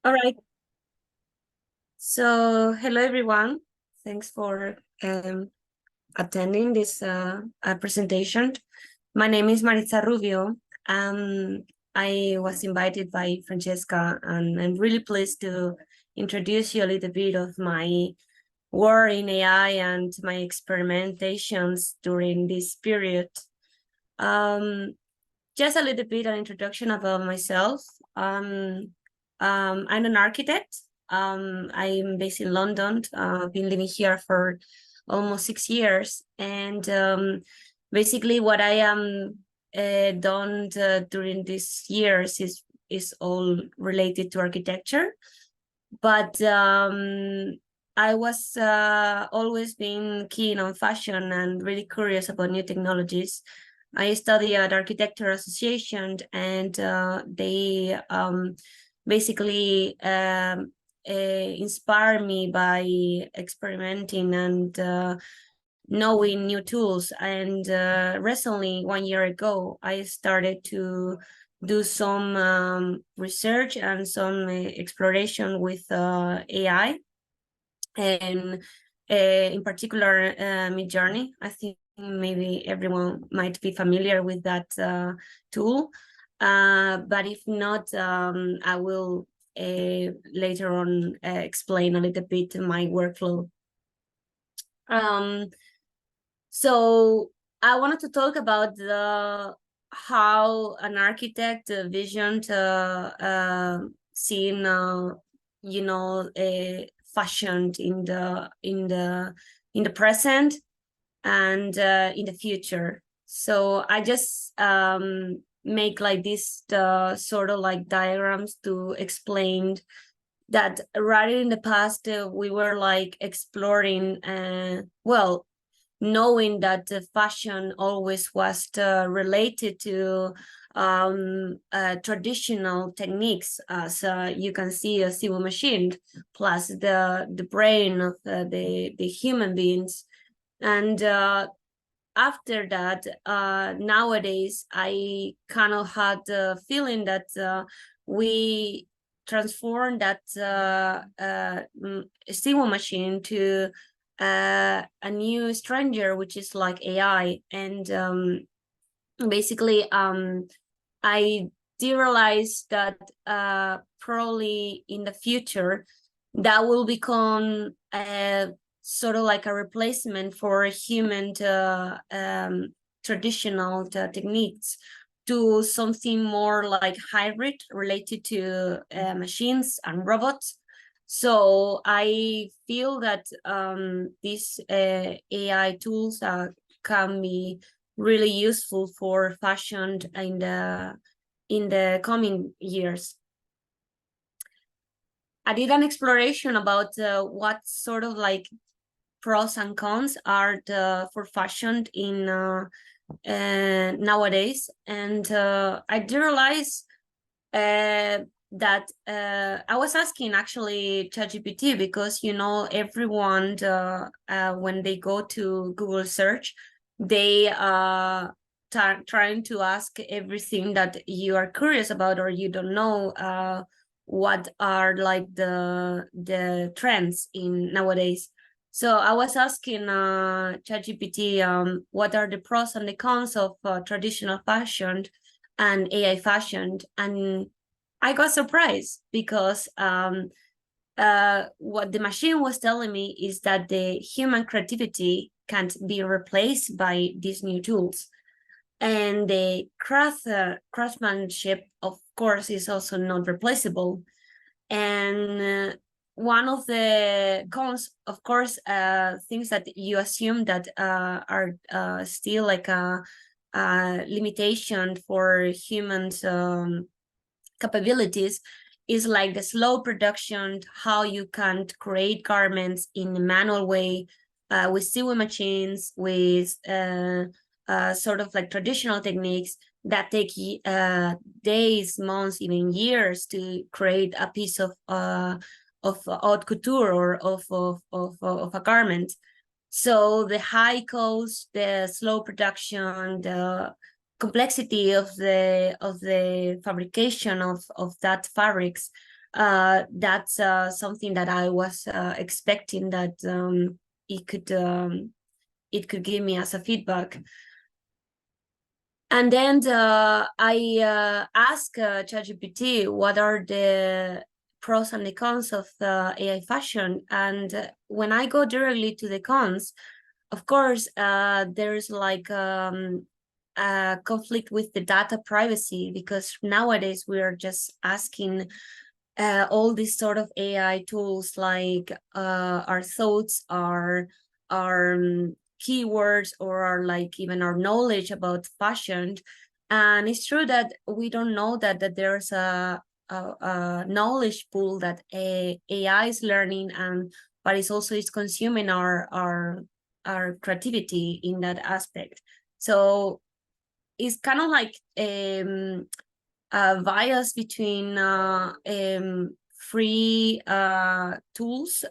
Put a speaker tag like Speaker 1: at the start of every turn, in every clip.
Speaker 1: All right. So, hello everyone. Thanks for attending this presentation. My name is Maritza Rubio. Um, I was invited by Francesca, and I'm really pleased to introduce you a little bit of my work in AI and my experimentations during this period. Um, just a little bit an introduction about myself. I'm an architect. I'm based in London. I've been living here for almost 6 years, and basically what I am done during these years is all related to architecture. But I was always been keen on fashion and really curious about new technologies. I study at Architecture Association, and they basically inspire me by experimenting and knowing new tools. And recently, 1 year ago, I started to do some research and some exploration with AI, and in particular Midjourney. I think maybe everyone might be familiar with that tool, but if not, I will later on explain a little bit my workflow. So I wanted to talk about how an architect visioned seeing fashioned in the present and in the future. So I just make like this sort of like diagrams to explain that right in the past we were like exploring well, knowing that the fashion always was related to traditional techniques, as you can see a civil machine plus the brain of the human beings. And after that, nowadays I kind of had the feeling that we transformed that civil machine to a new stranger, which is like AI. And basically I did realize that probably in the future that will become sort of like a replacement for human traditional techniques to something more like hybrid related to machines and robots. So I feel that these AI tools can be really useful for fashion in the coming years. I did an exploration about what sort of like pros and cons are for fashion in nowadays, and I did realize that I was asking actually ChatGPT, because everyone when they go to Google search, they trying to ask everything that you are curious about or you don't know what are like the trends in nowadays. So I was asking ChatGPT what are the pros and the cons of traditional fashion and AI fashion, and I got surprised because what the machine was telling me is that the human creativity can't be replaced by these new tools. And the craftsmanship, of course, is also not replaceable. And one of the cons, of course, things that you assume that are still like a limitation for humans' capabilities is like the slow production, how you can create garments in a manual way with sewing machines, with sort of like traditional techniques that take days, months, even years to create a piece of haute couture or of a garment. So the high cost, the slow production, the complexity of the fabrication of that fabrics That's something that I was expecting that it could give me as a feedback. And then I asked ChatGPT what are the pros and the cons of AI fashion. And when I go directly to the cons, of course, there's like a conflict with the data privacy, because nowadays we are just asking all these sort of AI tools like our thoughts, our keywords, or our like even our knowledge about fashion. And it's true that we don't know that there's a knowledge pool that AI is learning, and but it's also is consuming our creativity in that aspect. So it's kind of like bias between free tools,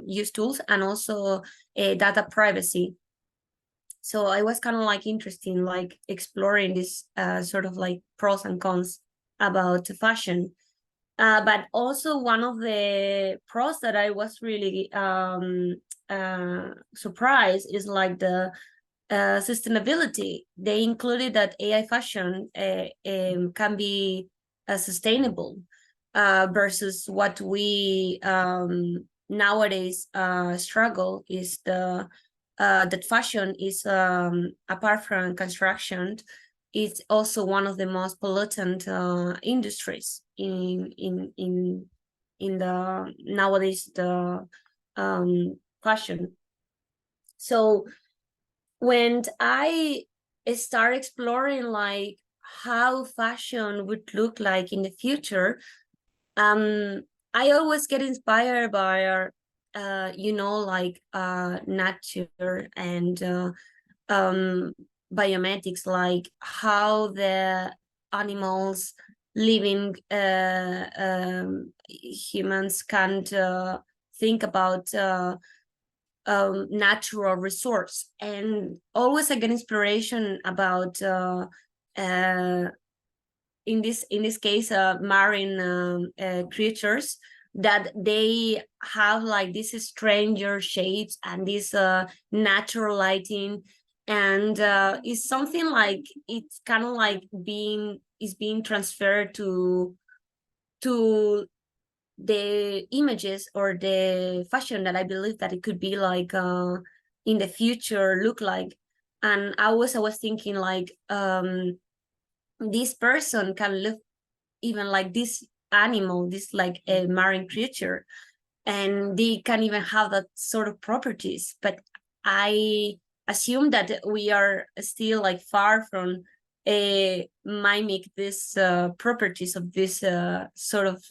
Speaker 1: use tools, and also data privacy. So I was kind of like interested in like exploring this sort of like pros and cons about fashion. But also one of the pros that I was really surprised is like the sustainability. They included that AI fashion can be sustainable versus what we nowadays struggle is the that fashion is apart from construction, it's also one of the most pollutant industries in the nowadays the fashion. So when I start exploring like how fashion would look like in the future, I always get inspired by our, like nature and um, biomedics, like how the animals living humans can't think about natural resource, and always I get inspiration about uh, in this case marine creatures, that they have like these stranger shapes and this natural lighting, and it's something like it's kind of like being transferred to the images or the fashion that I believe that it could be like in the future look like. And I was thinking like this person can look even like this animal, this like a marine creature, and they can even have that sort of properties. But I assume that we are still like far from mimic this properties of this sort of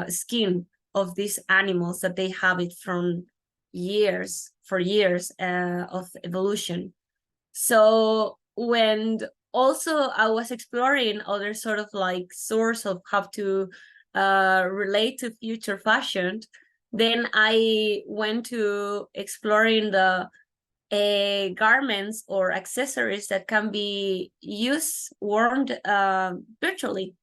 Speaker 1: skin of these animals, that they have it from years for years of evolution. So when also I was exploring other sort of like source of how to relate to future fashion, then I went to exploring the garments or accessories that can be used, worn virtually.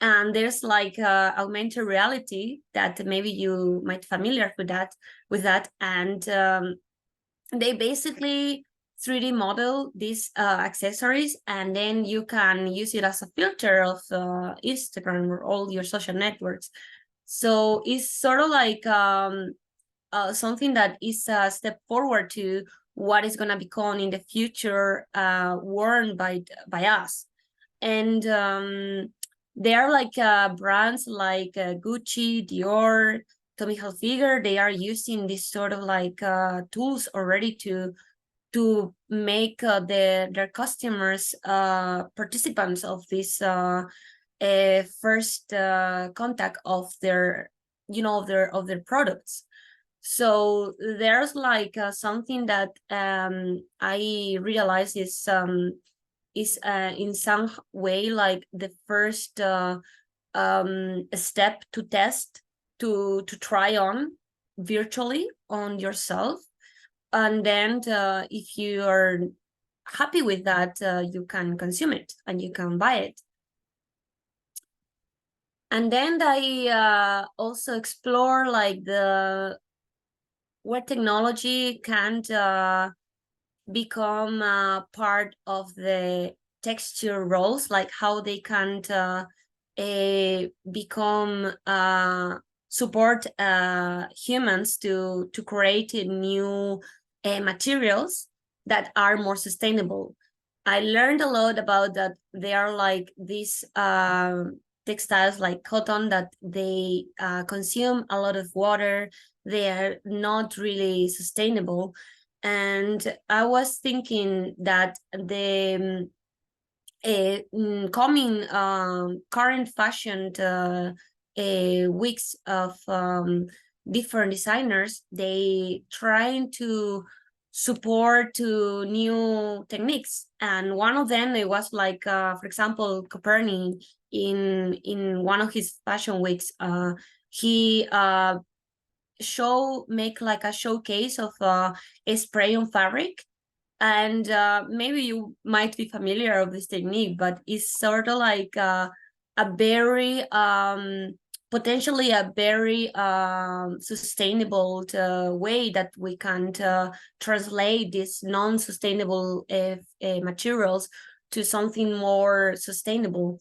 Speaker 1: And there's like augmented reality that maybe you might familiar with that, and they basically 3D model these accessories, and then you can use it as a filter of Instagram or all your social networks. So it's sort of like something that is a step forward to what is going to become in the future worn by us. And there are like brands like Gucci, Dior, Tommy Hilfiger. They are using this sort of like tools already to make their customers participants of this first contact of their of their products. So there's like something that I realize is in some way like the first step to test, to try on virtually on yourself, and then if you are happy with that, you can consume it and you can buy it. And then I also explore like the where technology can become part of the texture roles, like how they can become support humans to create new materials that are more sustainable. I learned a lot about that. They are like these textiles like cotton that they consume a lot of water. They are not really sustainable, and I was thinking that the coming current fashion weeks of different designers, they trying to support to new techniques, and one of them, it was like for example Copernic, in one of his fashion weeks, he make like a showcase of a spray on fabric. And maybe you might be familiar of this technique, but it's sort of like a very potentially a very sustainable way that we can translate these non-sustainable materials to something more sustainable.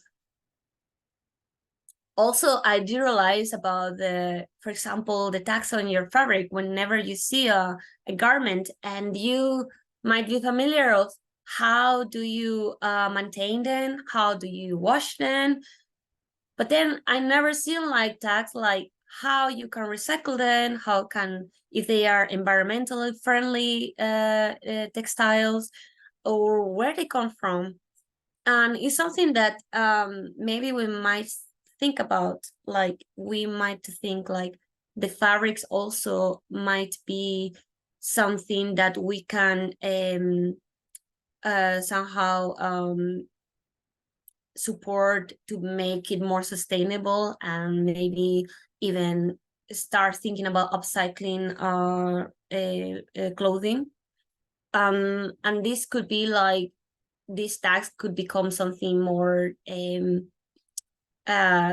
Speaker 1: Also, I do realize about the, for example, the tax on your fabric. Whenever you see a garment, and you might be familiar of how do you maintain them, how do you wash them, but then I never seen like tax like how you can recycle them, how can, if they are environmentally friendly textiles, or where they come from. And it's something that maybe we might think about, like we might think like the fabrics also might be something that we can somehow support to make it more sustainable, and maybe even start thinking about upcycling clothing. And this could be like, these tags could become something more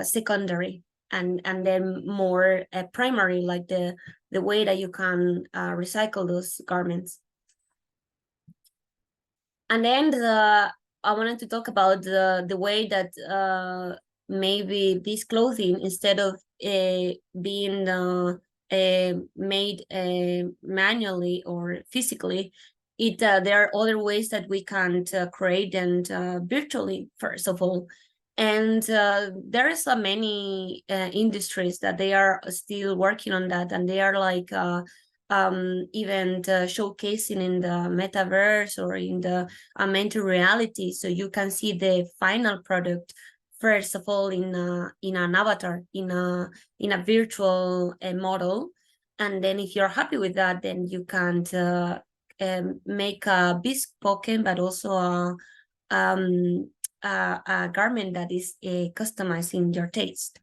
Speaker 1: secondary, and then more primary, like the way that you can recycle those garments. And then I wanted to talk about the way that maybe this clothing, instead of being made manually or physically, there are other ways that we can create them virtually, first of all. And there are so many industries that they are still working on that, and they are like even showcasing in the metaverse or in the augmented reality, so you can see the final product first of all in an avatar, in a virtual model. And then if you're happy with that, then you can make a bespoke but also a garment that is customized in your taste.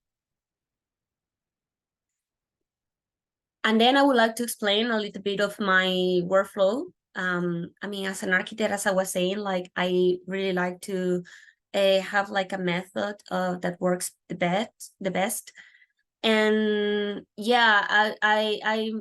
Speaker 1: And then I would like to explain a little bit of my workflow. I mean, as an architect, as I was saying, like I really like to have like a method that works the best. And yeah, I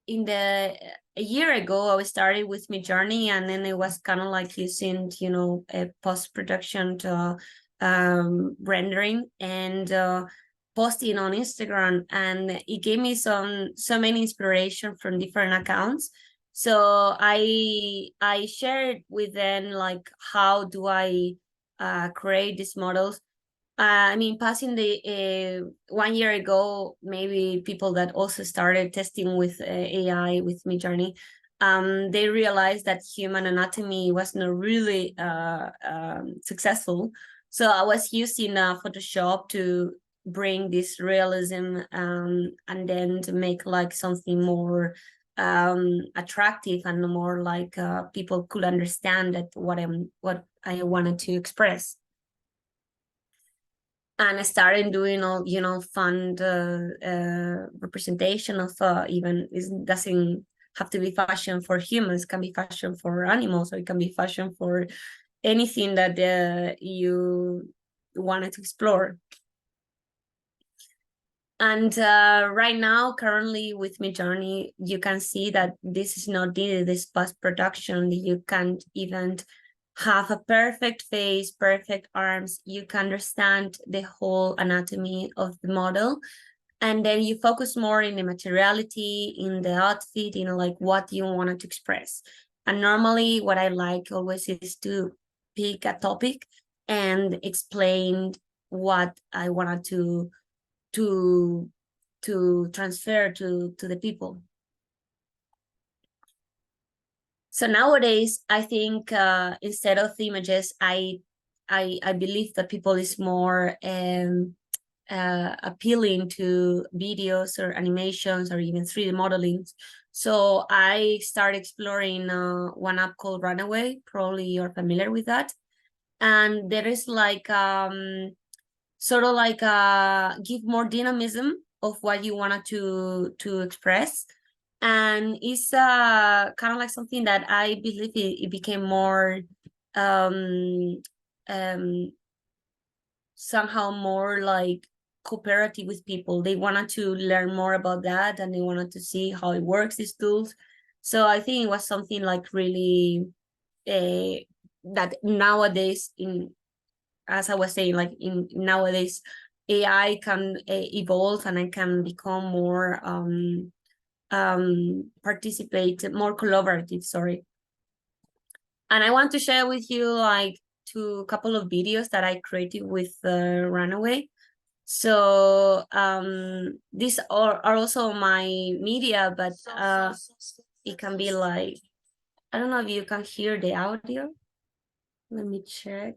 Speaker 1: in the a year ago I started with Midjourney, and then it was kind of like using, you know, a post-production to rendering and posting on Instagram, and it gave me so many inspiration from different accounts. So I shared with them like how do I create these models. I mean, passing the 1 year ago, maybe people that also started testing with AI with Midjourney, they realized that human anatomy was not really successful. So I was using Photoshop to bring this realism, and then to make like something more attractive and more like people could understand that what I wanted to express. And I started doing all, you know, fun representation of even, it doesn't have to be fashion for humans, it can be fashion for animals, or it can be fashion for anything that you wanted to explore. And right now, currently with Midjourney, you can see that this is not needed, this post-production. You can't even have a perfect face, perfect arms. You can understand the whole anatomy of the model. And then you focus more in the materiality, in the outfit, like what you wanted to express. And normally what I like always is to pick a topic and explain what I wanted to transfer to the people. So nowadays, I think instead of images, I believe that people is more appealing to videos or animations or even 3D modeling. So I started exploring one app called Runaway. Probably you're familiar with that. And there is like sort of like give more dynamism of what you wanted to express. And it's kind of like something that I believe it became more um somehow more like cooperative with people. They wanted to learn more about that, and they wanted to see how it works, these tools. So I think it was something like really that nowadays, in as I was saying, like in nowadays, AI can evolve, and I can become more participate, more collaborative, sorry. And I want to share with you like a couple of videos that I created with Runaway. So these are also my media, but it can be like, I don't know if you can hear the audio. Let me check.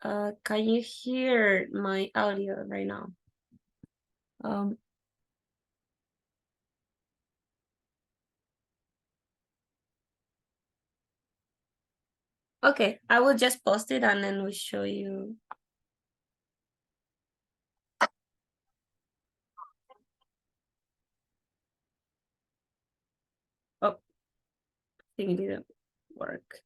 Speaker 1: Can you hear my audio right now? Um, okay, I will just post it and then we show you. Oh, I think it didn't work.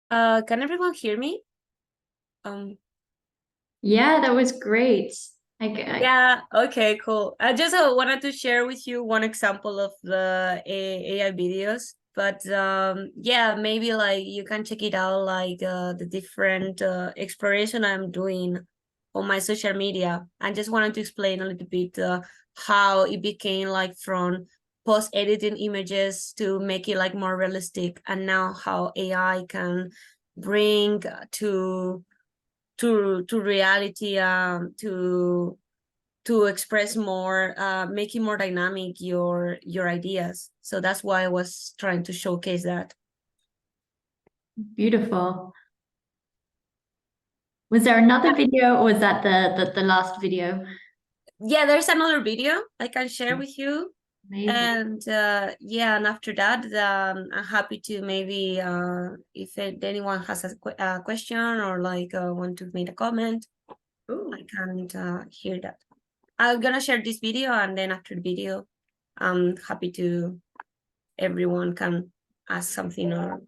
Speaker 1: Can everyone hear me?
Speaker 2: Yeah, that was great.
Speaker 1: Yeah, okay, cool. I just wanted to share with you one example of the AI videos, but yeah, maybe like you can check it out, like the different exploration I'm doing on my social media. I just wanted to explain a little bit how it became like from post editing images to make it like more realistic, and now how AI can bring to reality, to express more, making more dynamic your ideas. So that's why I was trying to showcase that.
Speaker 2: Beautiful. Was there another video, or was that the last video?
Speaker 1: Yeah, there's another video I can share with you.
Speaker 2: Amazing.
Speaker 1: And yeah, and after that, I'm happy to maybe if anyone has a question or like want to make a comment,
Speaker 2: Ooh.
Speaker 1: I can hear that. I'm gonna share this video, and then after the video, I'm happy to everyone can ask something or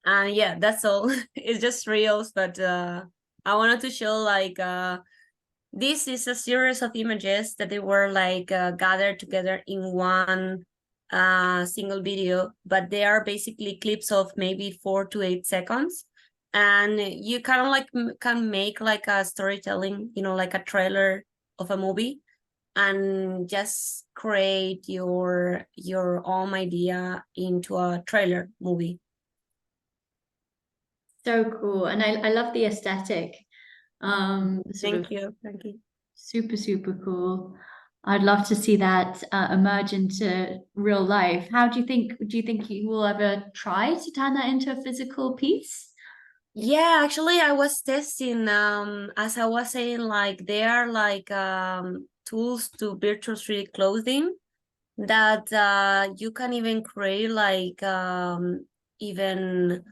Speaker 1: And yeah, that's all. It's just reels, but I wanted to show like this is a series of images that they were like gathered together in one single video, but they are basically clips of maybe 4 to 8 seconds. And you kind of like can make like a storytelling, you know, like a trailer of a movie, and just create your own idea into a trailer movie.
Speaker 2: So cool. And I love the aesthetic. Sort of
Speaker 1: Thank you. Thank you.
Speaker 2: super, super cool. I'd love to see that emerge into real life. How do you think you will ever try to turn that into a physical piece?
Speaker 1: Yeah, actually I was testing as I was saying, like there are like tools to virtual 3D clothing that you can even create like even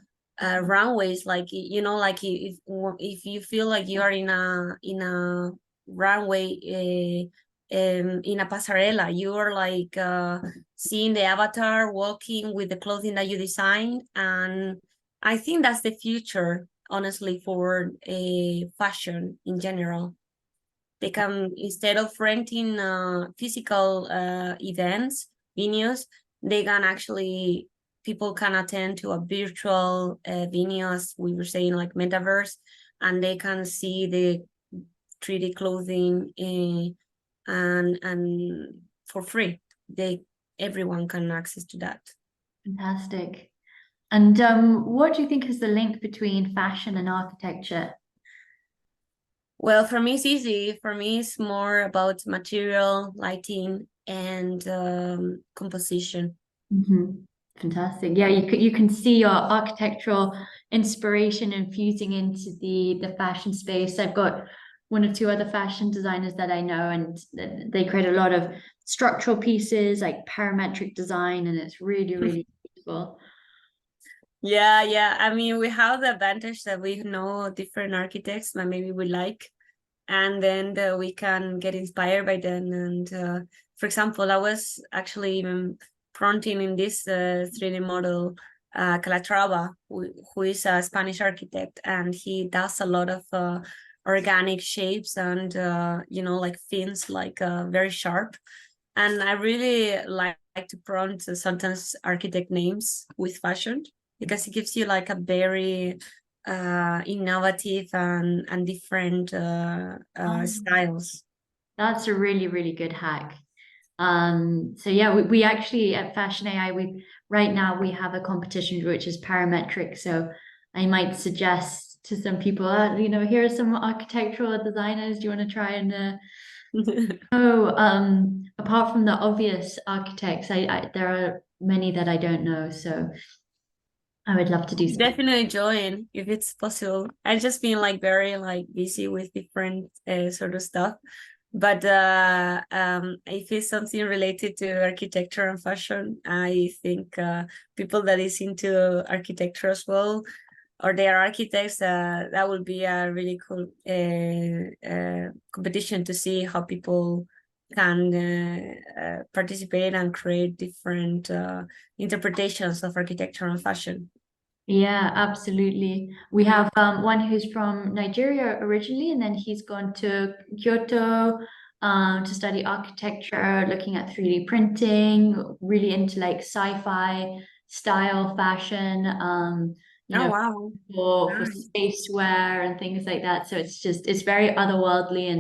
Speaker 1: runways, like you know, like if you feel like you are in a runway in a pasarela, you are like seeing the avatar walking with the clothing that you designed. And I think that's the future, honestly, for a fashion in general. They can, instead of renting physical events, venues, they can actually, people can attend to a virtual venue, as we were saying, like metaverse, and they can see the 3D clothing and for free. They Everyone can access to that.
Speaker 2: Fantastic. And what do you think is the link between fashion and architecture?
Speaker 1: Well, for me, it's easy. For me, it's more about material, lighting, and composition.
Speaker 2: Mhm. Fantastic. Yeah, you can see your architectural inspiration infusing into the fashion space. I've got one or two other fashion designers that I know, and they create a lot of structural pieces like parametric design, and it's really, really beautiful.
Speaker 1: Yeah, yeah. I mean, we have the advantage that we know different architects that maybe we like, and then we can get inspired by them. And for example, I was actually even fronting in this 3D model, Calatrava, who is a Spanish architect, and he does a lot of organic shapes and you know, like fins, like very sharp. And I really like to prompt sometimes architect names with fashion, because it gives you like a very innovative and different styles.
Speaker 2: That's a really, really good hack. So yeah, we actually at Fashion AI, we right now we have a competition which is parametric. So I might suggest to some people, here are some architectural designers. Do you want to try and oh, apart from the obvious architects, there are many that I don't know. So I would love to do some.
Speaker 1: Definitely join if it's possible. I've just been like very like busy with different sort of stuff. But if it's something related to architecture and fashion, I think people that is into architecture as well, or they are architects, that would be a really cool competition to see how people can participate and create different interpretations of architecture and fashion.
Speaker 2: Yeah, absolutely. We have one who's from Nigeria originally, and then he's gone to Kyoto to study architecture, looking at 3D printing, really into like sci-fi style fashion, you
Speaker 1: Oh,
Speaker 2: know,
Speaker 1: wow.
Speaker 2: for
Speaker 1: Nice.
Speaker 2: space wear and things like that. So it's very otherworldly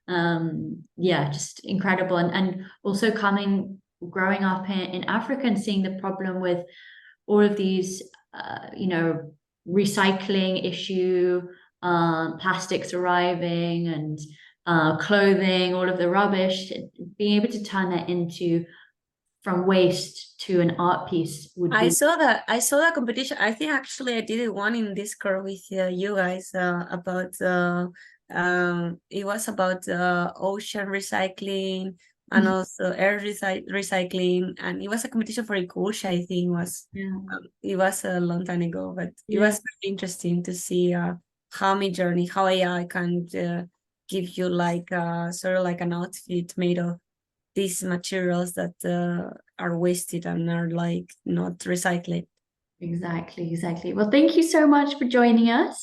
Speaker 2: and yeah, just incredible. And also growing up in Africa and seeing the problem with all of these recycling issue, plastics arriving and clothing, all of the rubbish, being able to turn that into from waste to an art piece would be.
Speaker 1: I saw that competition. I think actually I did it one in Discord with you guys about it was about ocean recycling and also air recycling, and it was a competition for Ikusha, I think
Speaker 2: Yeah.
Speaker 1: it was a long time ago, but it
Speaker 2: Yeah.
Speaker 1: was very interesting to see how my journey, how AI can give you like sort of like an outfit made of these materials that are wasted and are like not recycled.
Speaker 2: Exactly, exactly. Well, thank you so much for joining us.